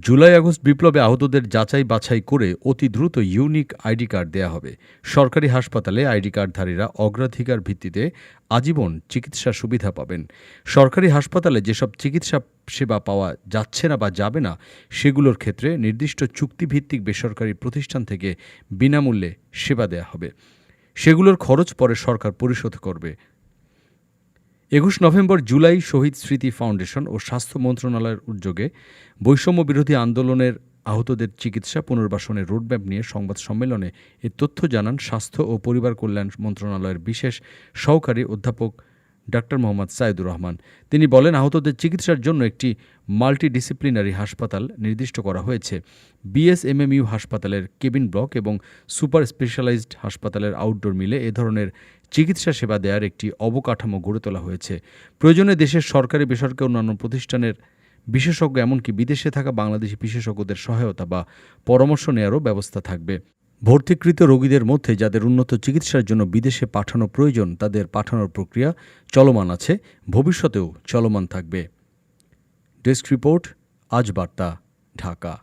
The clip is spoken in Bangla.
জুলাই আগস্ট বিপ্লবে আহতদের যাচাই বাছাই করে অতি দ্রুত ইউনিক আইডি কার্ড দেয়া হবে। সরকারি হাসপাতালে আইডি কার্ডধারীরা অগ্রাধিকার ভিত্তিতে আজীবন চিকিৎসা সুবিধা পাবেন। সরকারি হাসপাতালে যেসব চিকিৎসা সেবা পাওয়া যাচ্ছে না বা যাবে না, সেগুলোর ক্ষেত্রে নির্দিষ্ট চুক্তিভিত্তিক বেসরকারি প্রতিষ্ঠান থেকে বিনামূল্যে সেবা দেয়া হবে। সেগুলোর খরচ পরে সরকার পরিশোধ করবে। ২১ নভেম্বর জুলাই শহীদ স্মৃতি ফাউন্ডেশন ও স্বাস্থ্য মন্ত্রণালয়ের উদ্যোগে বৈষম্য বিরোধী আন্দোলনের আহতদের চিকিৎসা পুনর্বাসনের রোডম্যাপ নিয়ে সংবাদ সম্মেলনে এ তথ্য জানান স্বাস্থ্য ও পরিবার কল্যাণ মন্ত্রণালয়ের বিশেষ সহকারী অধ্যাপক ডাক্তার মোহাম্মদ সাইদুর রহমান। তিনি বলেন, আহতদের চিকিৎসার জন্য একটি মাল্টিডিসিপ্লিনারি হাসপাতাল নির্দিষ্ট করা হয়েছে। বিএসএমএমইউ হাসপাতালের কেবিন ব্লক এবং সুপার স্পেশালাইজড হাসপাতালের আউটডোর মিলে এ ধরনের চিকিৎসা সেবা দেওয়ার একটি অবকাঠামো গড়ে তোলা হয়েছে। প্রয়োজনে দেশের সরকারি বেসরকারি অন্যান্য প্রতিষ্ঠানের বিশেষজ্ঞ এমনকি বিদেশে থাকা বাংলাদেশি বিশেষজ্ঞদের সহায়তা বা পরামর্শ নেওয়ারও ব্যবস্থা থাকবে। ভর্তিকৃত রোগীদের মধ্যে যাদের উন্নত চিকিৎসার জন্য বিদেশে পাঠানো প্রয়োজন, তাদের পাঠানোর প্রক্রিয়া চলমান আছে, ভবিষ্যতেও চলমান থাকবে। ডেস্ক রিপোর্ট, আজ বার্তা, ঢাকা।